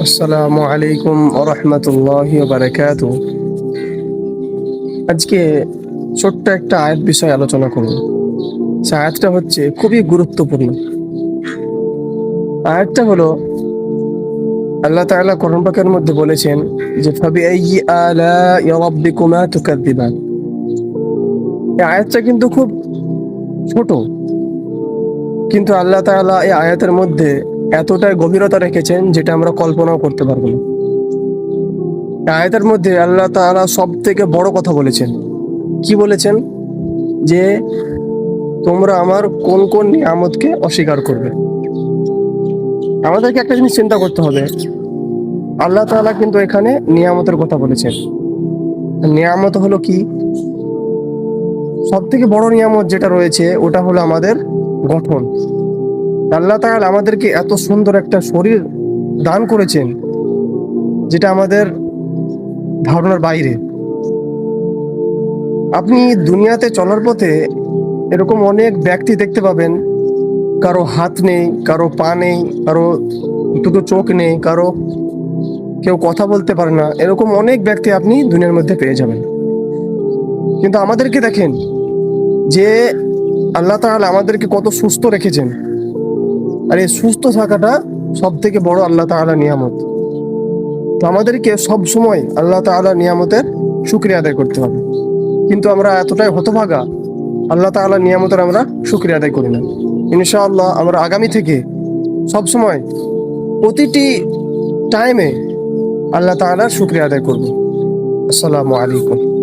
আসসালামু আলাইকুম ওরহমতুল্লাহি বারাকাতু। আজকে ছোট্ট একটা আয়াত বিষয়ে আলোচনা করব। সে আয়াতটা হচ্ছে খুবই গুরুত্বপূর্ণ। আয়াতটা হলো আল্লাহ তাআলা কোরআন পাকের মধ্যে বলেছেন যে ফাবিআইয়ি আলাই রাব্বিকুমা তুকাযযিবান। এই আয়াতটা কিন্তু খুব ছোট, কিন্তু আল্লাহ তাআলা এই আয়াতের মধ্যে এতটাই গভীরতা রেখেছেন যেটা আমরা কল্পনাও করতে পারবো না। এই আয়াতের মধ্যে আল্লাহ তাআলা সব থেকে বড় কথা বলেছেন। কি বলেছেন? যে তোমরা আমার কোন কোন নিয়ামতকে অস্বীকার করবে। আমাদেরকে একটা জিনিস চিন্তা করতে হবে, আল্লাহ তাআলা কিন্তু এখানে নিয়ামতের কথা বলেছেন। নিয়ামত হলো কি? সব থেকে বড় নিয়ামত যেটা রয়েছে ওটা হলো আমাদের গঠন। আল্লাহ তাআলা আমাদেরকে এত সুন্দর একটা শরীর দান করেছেন যেটা আমাদের ধারণার বাইরে। আপনি দুনিয়াতে চলার পথে এরকম অনেক ব্যক্তি দেখতে পাবেন, কারো হাত নেই, কারো পা নেই, কারো দুটো চোখ নেই, কারো কেউ কথা বলতে পারে না। এরকম অনেক ব্যক্তি আপনি দুনিয়ার মধ্যে পেয়ে যাবেন। কিন্তু আমাদেরকে দেখেন যে আল্লাহ তাআলা আমাদেরকে কত সুস্থ রেখেছেন। আর এই সুস্থ থাকাটা সব থেকে বড় আল্লাহ তাআলা নিয়ামত। তো আমাদেরকে সব সময় আল্লাহ তাআলা নিয়ামতের শুকরিয়া আদায় করতে হবে। কিন্তু আমরা এতটাই হতভাগা, আল্লাহ তাআলা নিয়ামতের আমরা শুকরিয়া আদায় করি না। ইনশাআল্লাহ আমরা আগামী থেকে সব সময় প্রতিটি টাইমে আল্লাহ তাআলার শুকরিয়া আদায় করব। আসসালামু আলাইকুম।